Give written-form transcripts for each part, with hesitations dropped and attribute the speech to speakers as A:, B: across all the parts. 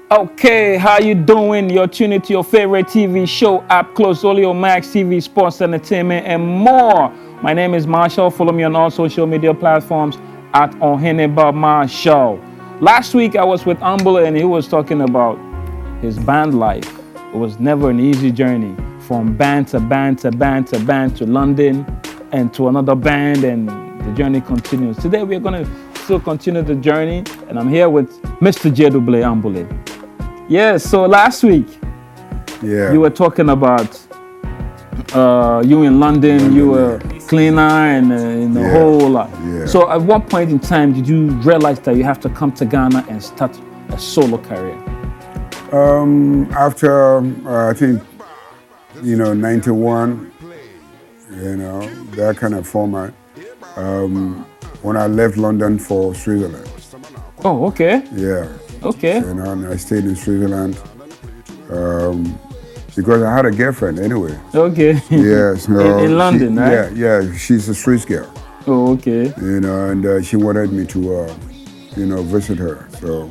A: Okay, how you doing? You're tuning to your favorite TV show, Up Close, Olio Max TV, Sports, Entertainment, and more. My name is Marshall. Follow me on all social media platforms at Oheneba Marshall. Last week I was with AMBOLLEY and he was talking about his band life. It was never an easy journey from band to band to band to band to London and to another band, and the journey continues. Today we're going to still continue the journey, and I'm here with Mr. GYEDU-BLAY AMBOLLEY. Yeah, so last week, you were talking about you in London, you were cleaner and in the whole lot. So at what point in time did you realize that you have to come to Ghana and start a solo career?
B: After, I think, 91, that kind of format, when I left London for Switzerland.
A: Oh, okay.
B: Yeah.
A: Okay.
B: And I stayed in Switzerland because I had a girlfriend anyway.
A: Okay.
B: Yeah. So
A: in London, right?
B: Yeah. She's a Swiss girl.
A: Oh, okay.
B: And she wanted me to, visit her. So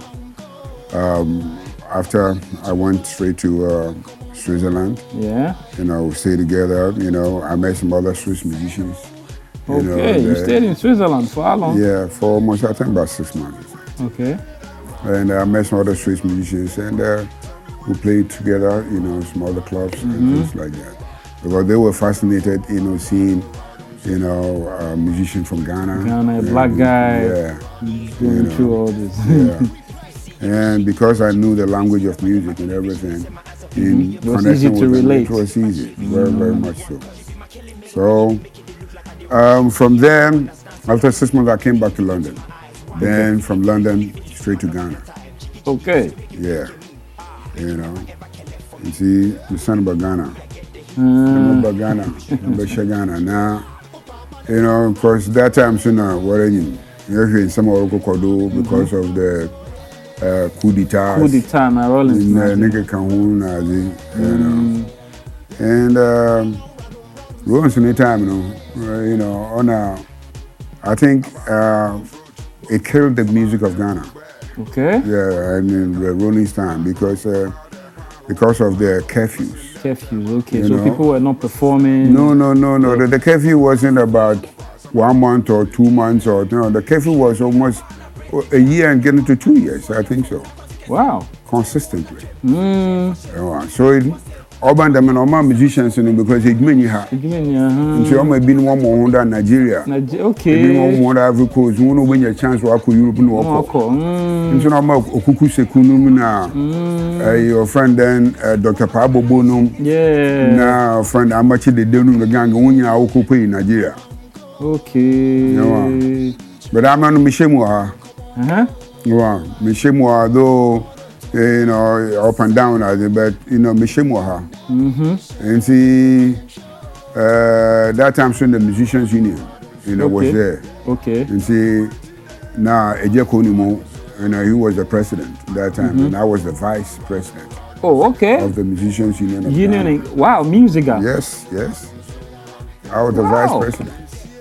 B: after I went straight to Switzerland.
A: Yeah.
B: We stayed together. I met some other Swiss musicians.
A: You stayed in Switzerland for how long?
B: Yeah, for almost, I think, about 6 months.
A: Okay.
B: And I met some other Swiss musicians, and we played together, some other clubs and things like that. Because they were fascinated, seeing, musicians from Ghana.
A: A black guy.
B: Yeah.
A: Going through all this.
B: Yeah. And because I knew the language of music and everything,
A: it was easy to relate.
B: It was easy, very, very much so. So from there, after 6 months, I came back to London. Then from London, straight to Ghana.
A: Okay.
B: Yeah. You see, the son about Ghana. About Ghana. Now, of course, that time, what are you? You're some of because of the coup d'etat.
A: Coup d'etat, my Rollins.
B: Nigga Kahun, and once in a time, I think it killed the music of Ghana.
A: Okay.
B: Yeah, I mean the Rolling Stone because of the curfews.
A: Curfews, okay. So people were not performing.
B: No. The curfew wasn't about 1 month or 2 months or the curfew was almost a year and getting to 2 years. I think so. Wow. Consistently. So urban them and all musicians because it's many ha. And so I'm been one more than Nigeria.
A: Okay.
B: Been one more Ivory Coast. You know when your chance to work Europe no work. And so I'm okuku sekunu na. Your friend then Dr. Pabo Bonum.
A: Yeah.
B: Now friend Amachi the Denu the gang when you are okuku in Nigeria.
A: Okay.
B: But I'm on Mishemwa. Yeah, Mishemwa though. Up and down, but Mishemwaha. And see, that time soon the musicians union, was there.
A: Okay.
B: And see, now Ejekonimo, he was the president that time, and I was the vice president.
A: Oh, okay.
B: Of the musicians union.
A: Wow, musica.
B: Yes. I was the vice president.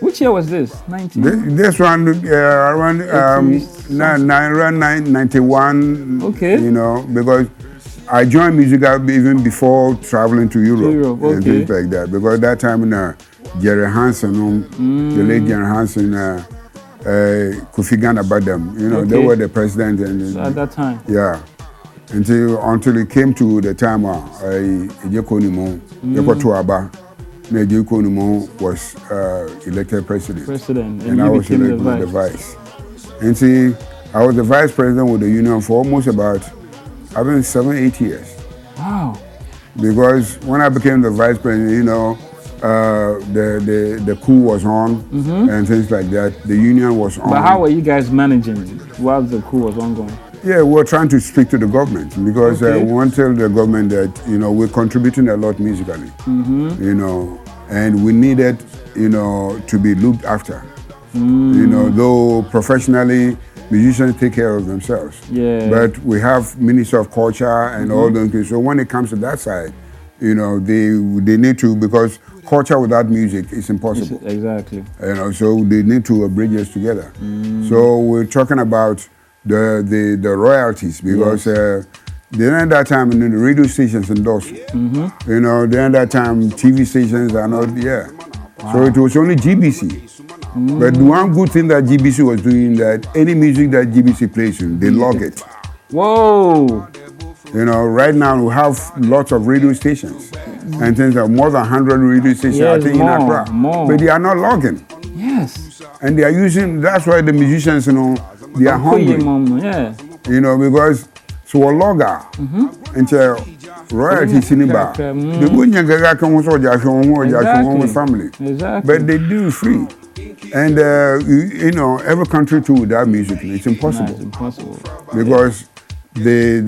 A: Which year was this? 19?
B: This one around 91.
A: Okay.
B: Because I joined musica even before traveling to Europe and things like that. Because that time Jerry Hansen, the late Jerry Hansen, Kofi Ghana Boredom, they were the president
A: at that time.
B: Yeah. Until it came to the time Ejekonimo, Ekotuaba. Nejukonumo was elected president. And I was elected the vice. And see, I was the vice president with the union for almost about, 7-8 years.
A: Wow.
B: Because when I became the vice president, the coup was on and things like that. The union was on.
A: But how were you guys managing while the coup was ongoing?
B: Yeah, we were trying to speak to the government because we want to tell the government that, we're contributing a lot musically, and we needed, to be looked after. Though professionally, musicians take care of themselves.
A: Yeah.
B: But we have Ministry of Culture and all those things. So when it comes to that side, they need to, because culture without music is impossible.
A: Exactly.
B: So they need to bridge us together. So we're talking about the royalties because Then at that time, the radio stations endorsed. You know, then at that time, TV stations are not, So it was only GBC. But the one good thing that GBC was doing, that any music that GBC plays, they log it.
A: Whoa!
B: You know, right now we have lots of radio stations. And things like more than 100 radio stations, I think, in Accra. But they are not logging.
A: Yes.
B: And they are using, that's why the musicians, you know, they are hungry. You know, because so a logger and royalties in the bar. The good come with family.
A: Exactly.
B: But they do it free. And you know, every country too without music, it's impossible.
A: It's impossible.
B: Because they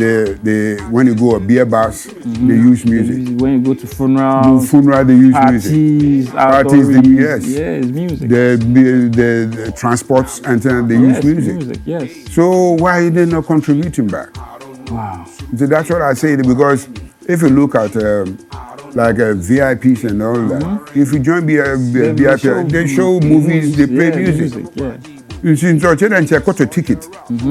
B: when you go a beer bars, they use music.
A: When you go to funeral,
B: they use
A: parties,
B: music.
A: Parties,
B: yes,
A: music.
B: The transports and they use music. Yes. So why are they not contributing back?
A: Wow.
B: So that's what I say, because if you look at like VIPs and all that, if you join VIP, they show movies, they play music. You see, in church, and check out a ticket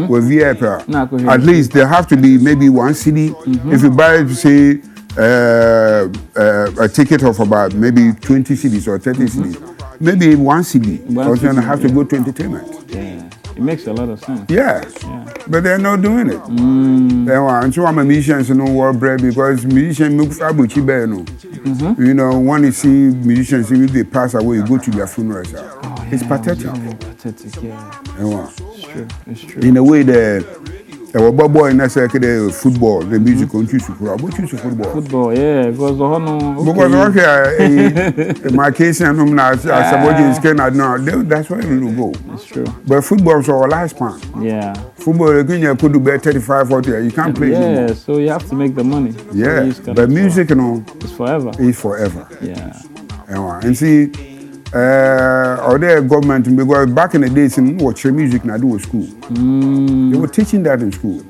B: with VIP. At least there have to be maybe one CD. If you buy, say, a ticket of about maybe 20 CDs or 30 CDs, maybe one CD. Also, you have to go to entertainment.
A: It makes a lot of sense.
B: But they're not doing it. And so I'm a musician, so no world bread, because musicians look for you know, when you see musicians, if they pass away, you go to their funerals. It's pathetic.
A: Pathetic,
B: It's true. In a way, the boy in that football, the music on choose football. What choose football?
A: Football, because
B: my case and somebody is that's why we go.
A: It's true.
B: But football is our lifespan. Football, you could do better 35, 40 years. You can't play anymore.
A: So you have to make the money.
B: But music, you know,
A: it's forever.
B: It's forever. And see, or their government, because back in the days, what music now do in school. They were teaching that in school.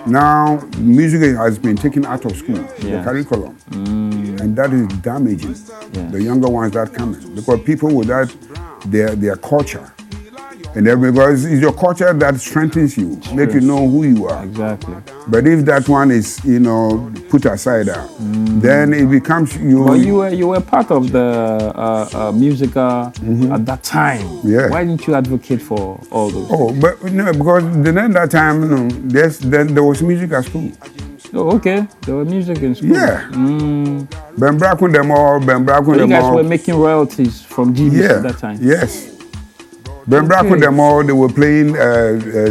B: Now, music has been taken out of school, the curriculum. And that is damaging the younger ones that come in. Because people without their culture, and because it's your culture that strengthens you, make you know who you are.
A: Exactly.
B: But if that one is, you know, put aside, then it becomes you.
A: But you were part of the musical at that time. Why didn't you advocate for all those?
B: But no, because then that time, you know, there was music at school.
A: Oh, okay. There was music in school.
B: Ben Bracken them all.
A: You guys were making royalties from GBC at that time.
B: Yes. Ben Bracken them all, they were playing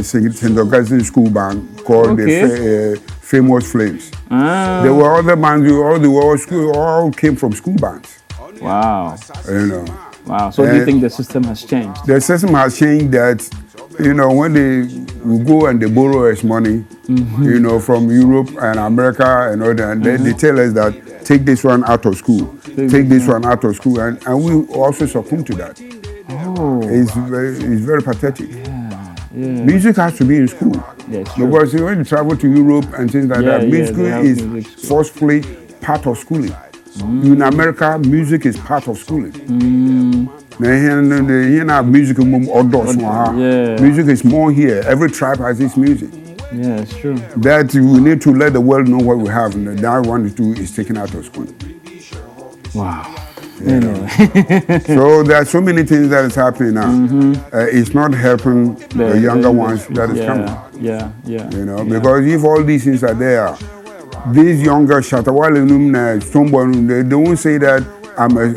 B: St. Augustine school band called the Famous Flames. There were other bands, all came from school bands.
A: Wow.
B: You know.
A: Wow. So do you think the system has changed?
B: The system has changed that, you know, when they will go and they borrow us money, you know, from Europe and America and all that, and they tell us that take this one out of school, take this one out of school, and we also succumb to that. It's very pathetic. Music has to be in school. Because when you travel to Europe and things like that, music is forcefully part of schooling. In America, music is part of schooling. Music is more here. Every tribe has its music.
A: It's true.
B: That we need to let the world know what we have, and that one is taken out of school.
A: Wow.
B: Anyway. So there are so many things that is happening now. It's not helping the younger ones that is coming. You know, because if all these things are there, these younger Shatawale Stonebone, they don't say that I'm a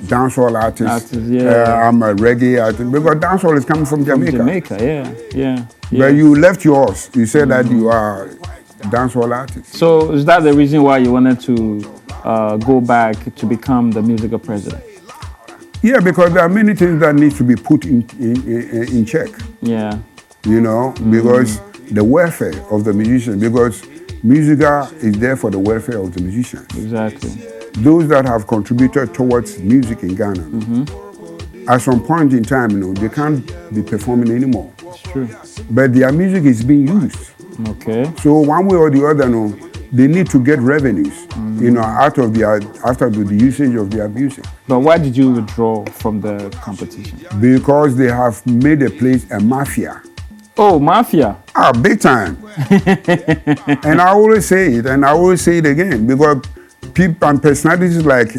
B: dancehall artist. I'm a reggae artist, because dancehall is coming from Jamaica. But you left yours. You said that you are a dancehall artist.
A: So is that the reason why you wanted to go back to become the musical president?
B: Because there are many things that need to be put in check. You know, because the welfare of the musicians, because musica is there for the welfare of the musicians.
A: Exactly.
B: Those that have contributed towards music in Ghana, at some point in time, you know, they can't be performing anymore.
A: It's true.
B: But their music is being used. So one way or the other, you know, they need to get revenues, you know, after the usage of their music.
A: But why did you withdraw from the competition?
B: Because they have made a place a mafia.
A: Oh, mafia.
B: Big time. And I always say it, and I always say it again, because people and personalities like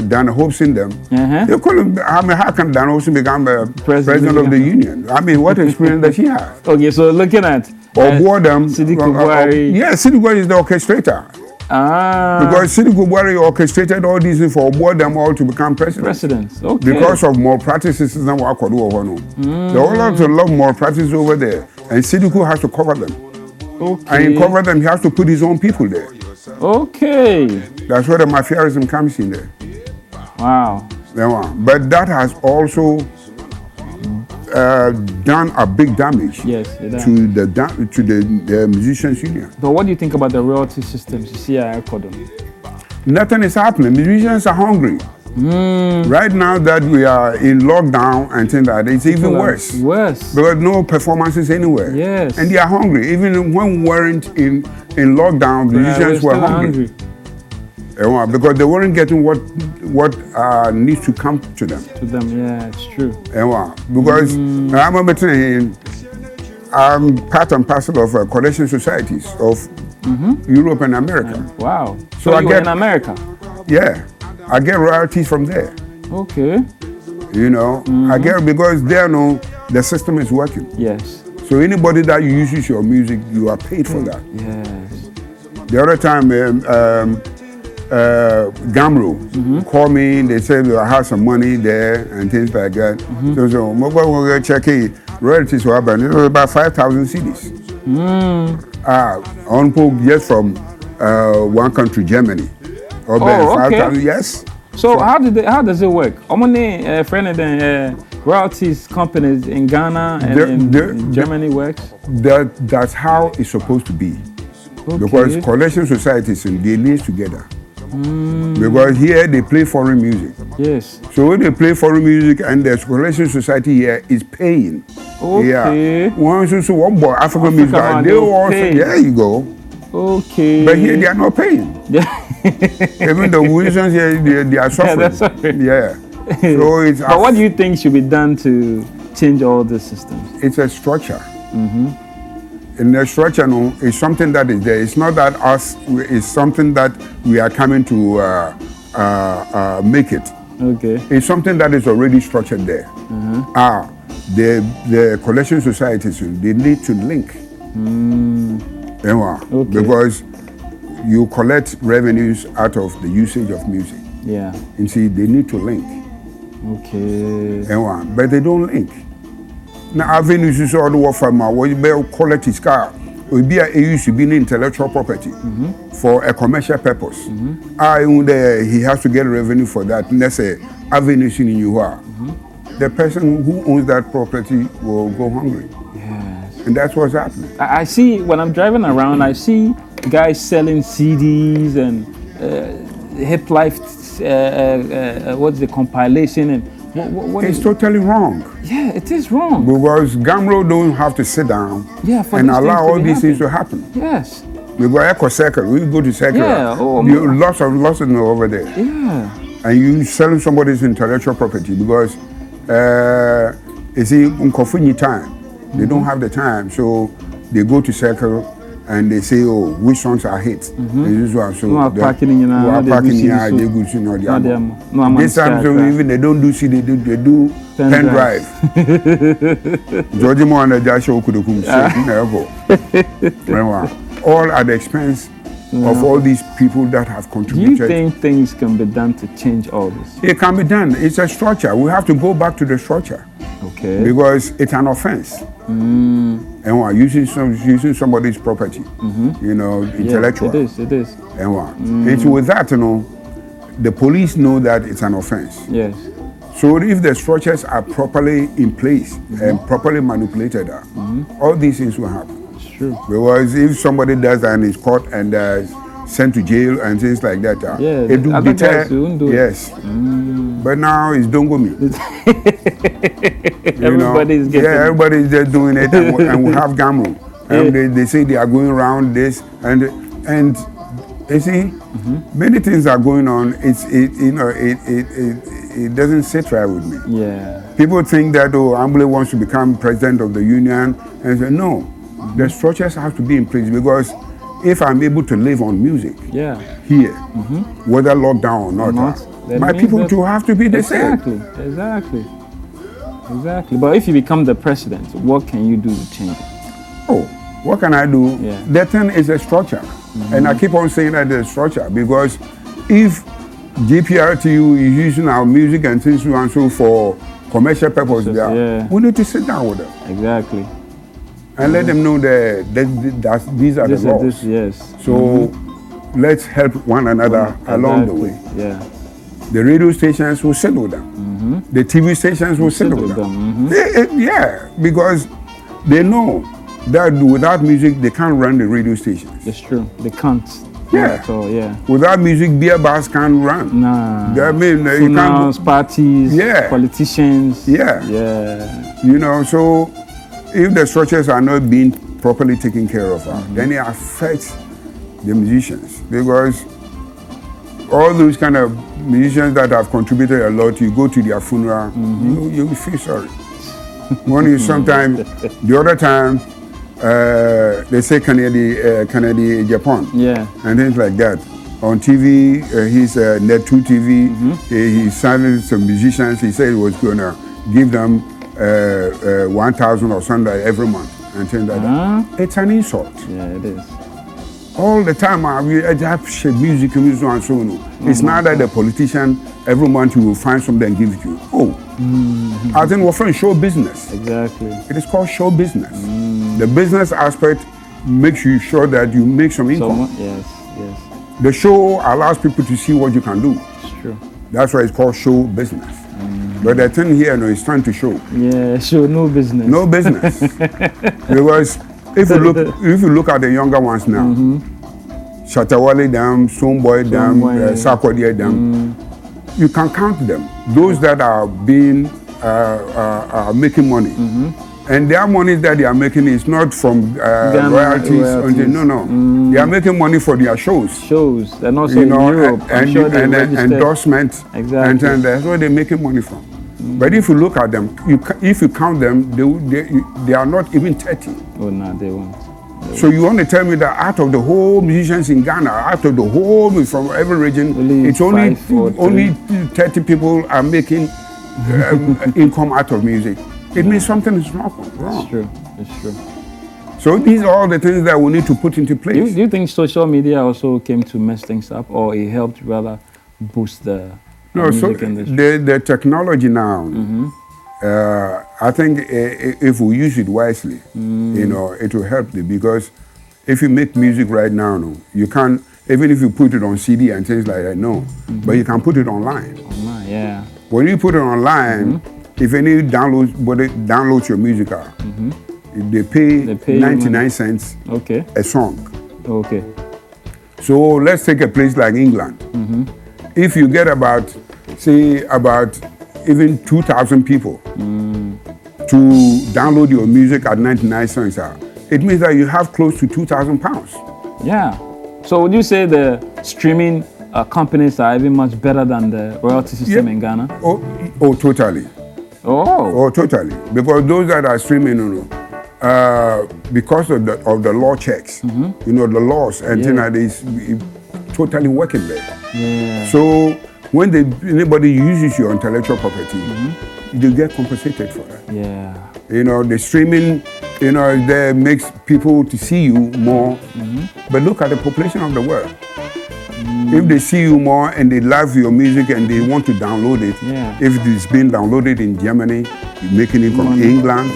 B: Dan Hope's in them, they call him, I mean, how can Dan Hope become president of the union? I mean, what experience does he have?
A: Okay, so looking at
B: Boredom.
A: Sidikou Buhari.
B: Yeah, Sidikou Buhari is the orchestrator. Because Sidikou Buhari orchestrated all these things for Boredom all to become president.
A: Okay.
B: Because of more practices, there are a lot more practices over there, and Sidikou has to cover them.
A: Okay.
B: And in cover them, he has to put his own people there.
A: Okay.
B: That's where the mafiaism comes in there.
A: Wow.
B: But that has also done a big damage to the musicians' union.
A: But what do you think about the royalty systems you see at Boredom?
B: Nothing is happening. Musicians are hungry. Right now that we are in lockdown and things like that, it's even worse. Because no performances anywhere.
A: Yes.
B: And they are hungry. Even when we weren't in lockdown, musicians were hungry. Because they weren't getting what needs to come to them.
A: Yeah, it's true.
B: Because I remember saying, I'm part and parcel of collection societies of Europe and America.
A: Wow. So I get in America?
B: Yeah. I get royalties from there.
A: Okay.
B: I get, because there the system is working.
A: Yes.
B: So anybody that uses your music, you are paid for that.
A: Yes.
B: The other time, Gamro called me. They said I have some money there and things like that. So we're going to check it. Royalties were about, it was about 5,000 CDs. On just from one country, Germany.
A: Okay.
B: Yes.
A: So how does it work? How many royalties companies in Ghana and in Germany works?
B: That's how it's supposed to be. Okay. Because collection societies, they live together. Because here they play foreign music.
A: Yes.
B: So when they play foreign music and the collection society here is paying.
A: Okay.
B: Yeah. African music, they also pay. There you go.
A: Okay.
B: But here they are not paying. Even the musicians here, they are suffering. Yeah. So it's.
A: But what do you think should be done to change all the systems?
B: It's a structure. And the structure is something that is there. It's not that us. It's something that we are coming to make it.
A: Okay.
B: It's something that is already structured there. The collection societies, they need to link. Okay. Because you collect revenues out of the usage of music.
A: Yeah.
B: And see, they need to link.
A: Okay.
B: But they don't link. Now, avenues is all the work from what you collect his car. It used to be an intellectual property for a commercial purpose. He has to get revenue for that. And that's a avenue in you are. The person who owns that property will go hungry.
A: Yes.
B: And that's what's happening.
A: I see, when I'm driving around, I see guys selling CDs and hip life, what's the compilation, and what
B: it's totally wrong.
A: Yeah, it is wrong.
B: Because Gamro don't have to sit down and allow all these things to happen.
A: Yes.
B: We go Echo Circle, we go to Circle.
A: Yeah.
B: Lots of over there.
A: Yeah.
B: And you selling somebody's intellectual property because you see, in time. They don't have the time, so they go to Circle and they say, "Oh, which songs are hits?" This is what
A: so
B: this time, so even they don't do CD, they do pen drive. George Mo and Joshua Kudukum, all at the expense of all these people that have contributed.
A: Do you think things can be done to change all this?
B: It can be done. It's a structure. We have to go back to the structure.
A: Okay.
B: Because it's an offense. And using somebody's property, intellectual.
A: Yeah, it is.
B: And it's with that, the police know that it's an offense.
A: Yes.
B: So if the structures are properly in place and properly manipulated, all these things will happen.
A: It's true.
B: Because if somebody does that and is caught and sent to jail and things like that,
A: it will deter.
B: Yes. But now it's don't go me.
A: Everybody's getting it.
B: Everybody's just doing it, and we have Gamro. And they say they are going around this, and you see, many things are going on. it doesn't sit right with me.
A: Yeah.
B: People think that, oh, AMBOLLEY wants to become president of the union, and say, no, the structures have to be in place, because if I'm able to live on music here, whether lockdown or not, my people too have to be the same.
A: Exactly. But if you become the president, what can you do to change it?
B: Oh, what can I do? Yeah. The thing is a structure. And I keep on saying that there's structure, because if GPRTU is using our music and things and so for commercial purposes, we need to sit down with them.
A: Exactly.
B: And let them know that these are the laws.
A: Yes.
B: So let's help one another along the way.
A: Yeah.
B: The radio stations will sit with them. The TV stations will sit with them. Because they know that without music they can't run the radio stations.
A: That's true. They can't.
B: Yeah.
A: So
B: without music, beer bars can't run.
A: Nah.
B: I mean, you can't.
A: Parties. Politicians.
B: You know, so if the structures are not being properly taken care of, then it affects the musicians, because all those kind of musicians that have contributed a lot, you go to their funeral, you will feel sorry. One is sometimes, the other time, they say Kennedy Japan, and things like that. On TV, he's Net2 TV, he signed some musicians, he said he was going to give them 1,000 or something every month, and things like that. It's an insult.
A: Yeah, it is.
B: All the time, music and so on. It's not that the politician, every month you will find something and give it to you. I think we're from show business.
A: Exactly.
B: It is called show business. The business aspect makes you sure that you make some income.
A: Yes.
B: The show allows people to see what you can do.
A: It's true.
B: That's why it's called show business. But the thing here, it's time to show.
A: Yeah, show no business.
B: No business. Because if you look at the younger ones now, Shatawale them, Stoneboy them, Sarkodie them, you can count them. Those that are being are making money, and their money that they are making is not from royalties. They are making money for their shows.
A: And also in Europe,
B: and endorsements, and that's where they're making money from. But if you look at them, if you count them, they are not even 30.
A: Oh no, they won't.
B: So you want to tell me that out of the whole musicians in Ghana, out of the whole from every region, it's only 30 people are making income out of music. It means something is wrong.
A: It's true.
B: So these are all the things that we need to put into place.
A: Do you think social media also came to mess things up, or it helped rather boost the music industry?
B: The technology now, I think if we use it wisely, it will help them, because if you make music right now, you can't, even if you put it on CD and things like that, but you can put it online. When you put it online, if any downloads your music, they pay 99 cents a song. So let's take a place like England. If you get about even 2,000 people to download your music at 99 cents, it means that you have close to £2,000.
A: Yeah. So would you say the streaming companies are even much better than the royalty system in Ghana?
B: Oh, totally. Oh, totally. Because those that are streaming, because of the law checks, the laws and things like this, totally working there. So when anybody uses your intellectual property, they get compensated for that. The streaming, there makes people to see you more. But look at the population of the world. If they see you more and they love your music and they want to download it, if it's been downloaded in Germany, you're making it from England,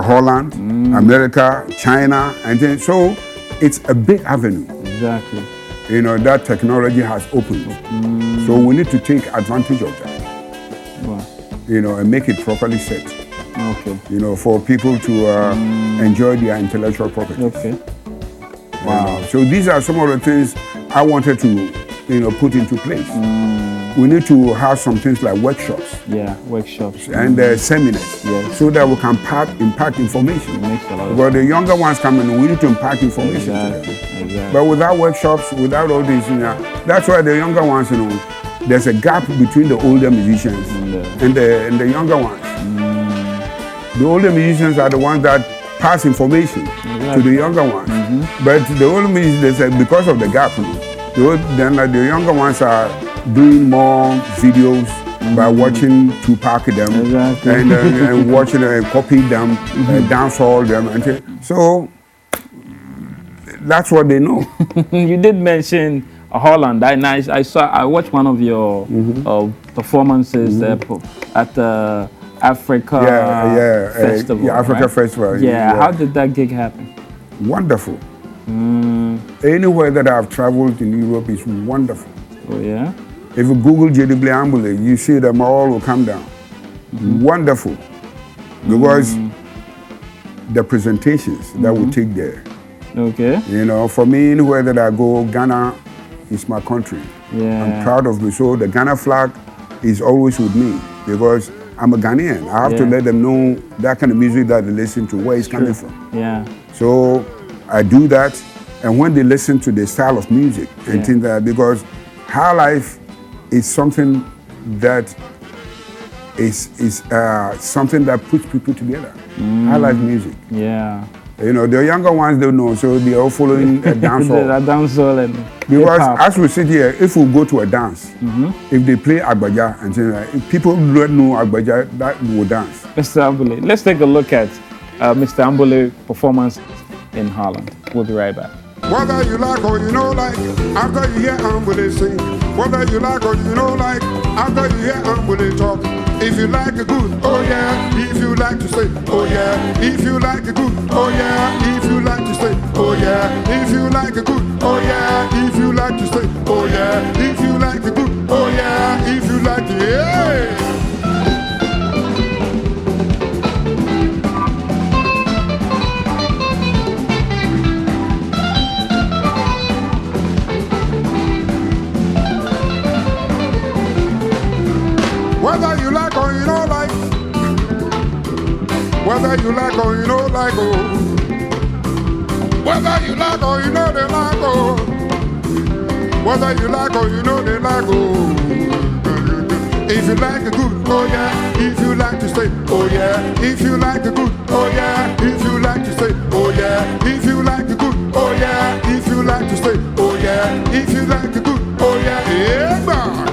B: Holland, America, China, and then so it's a big avenue.
A: Exactly.
B: That technology has opened. So we need to take advantage of that. And make it properly set. For people to enjoy their intellectual property. Wow. So these are some of the things I wanted to, put into place. We need to have some things like workshops.
A: Workshops.
B: And seminars. So that we can impact information. But the younger ones come in, we need to impact information to them. But without workshops, without all these, that's why the younger ones, there's a gap between the older musicians and the younger ones. The older musicians are the ones that pass information to the younger ones. But the older musicians, because of the gap, the younger ones are doing more videos by watching Tupac them and watching and copy them, dance all them. And so that's what they know.
A: You did mention Holland. I watched one of your performances at the Africa Festival.
B: Africa Festival.
A: Yeah. How did that gig happen?
B: Wonderful. Anywhere that I've traveled in Europe is wonderful.
A: Oh yeah.
B: If you Google GYEDU-BLAY AMBOLLEY, you see them all will come down. Wonderful. Because the presentations that we take there.
A: Okay.
B: You know, for me, anywhere that I go, Ghana is my country.
A: Yeah.
B: I'm proud of it. So the Ghana flag is always with me because I'm a Ghanaian. I have to let them know that kind of music that they listen to, where it's coming from.
A: Yeah.
B: So I do that. And when they listen to the style of music and things like that, because high life is something that is something that puts people together. High life music.
A: Yeah.
B: You know, the younger ones don't know, so they are following a dance hall.
A: A dance hall and
B: because as we sit here, if we go to a dance, if they play Agbaja and things like that, if people don't know Agbaja, that will dance.
A: Mr. AMBOLLEY, let's take a look at Mr. AMBOLLEY performance in Holland. We'll be right back.
B: Whether you like or you know like, after you hear AMBOLLEY sing. Whether you like or you know like, after you hear AMBOLLEY talk. If you like it good, oh yeah. If you like to say, oh yeah. If you like it good, oh yeah. If you like to say, oh yeah. If you like it good, oh yeah. If you like to say, oh yeah. If you like it good, oh yeah. If you like it, yeah. Whether you like or you don't like, whether you like or you don't like, oh. Whether you like or you know they like, oh. Whether you like or you know they like, oh. If you like it good, oh yeah. If you like to say, oh yeah. If you like it good, oh yeah. If you like to say, oh yeah. If you like it good, oh yeah. If you like to say, oh yeah. If you like it good, oh yeah. Yeah, man.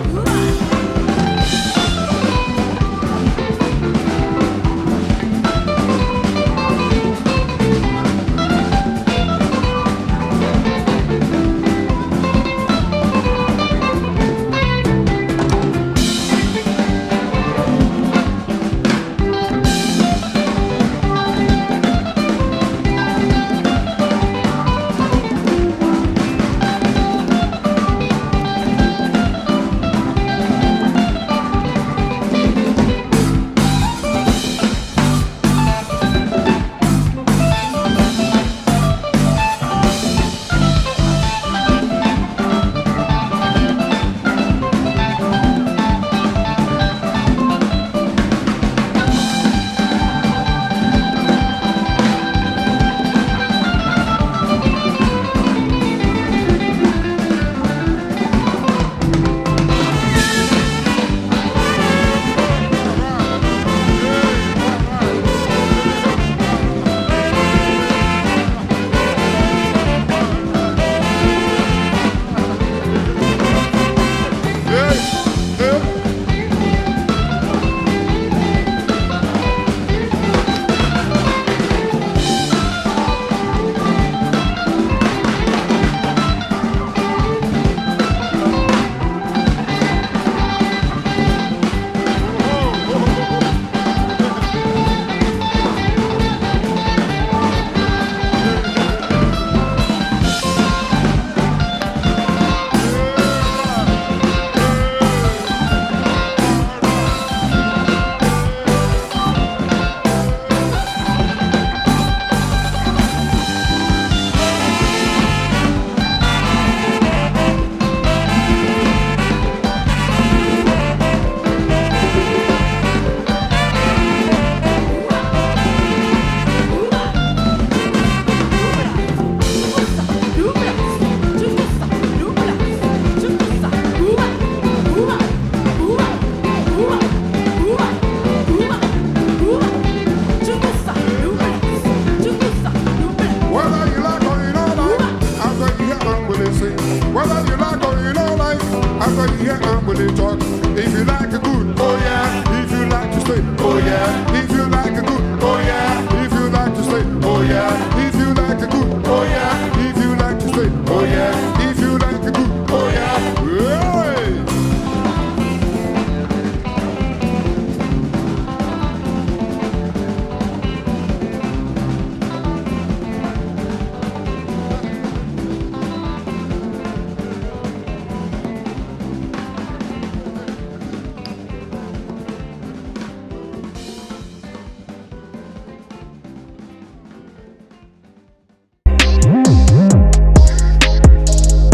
B: Whenever you hear AMBOLLEY talk, if you like a good, oh yeah.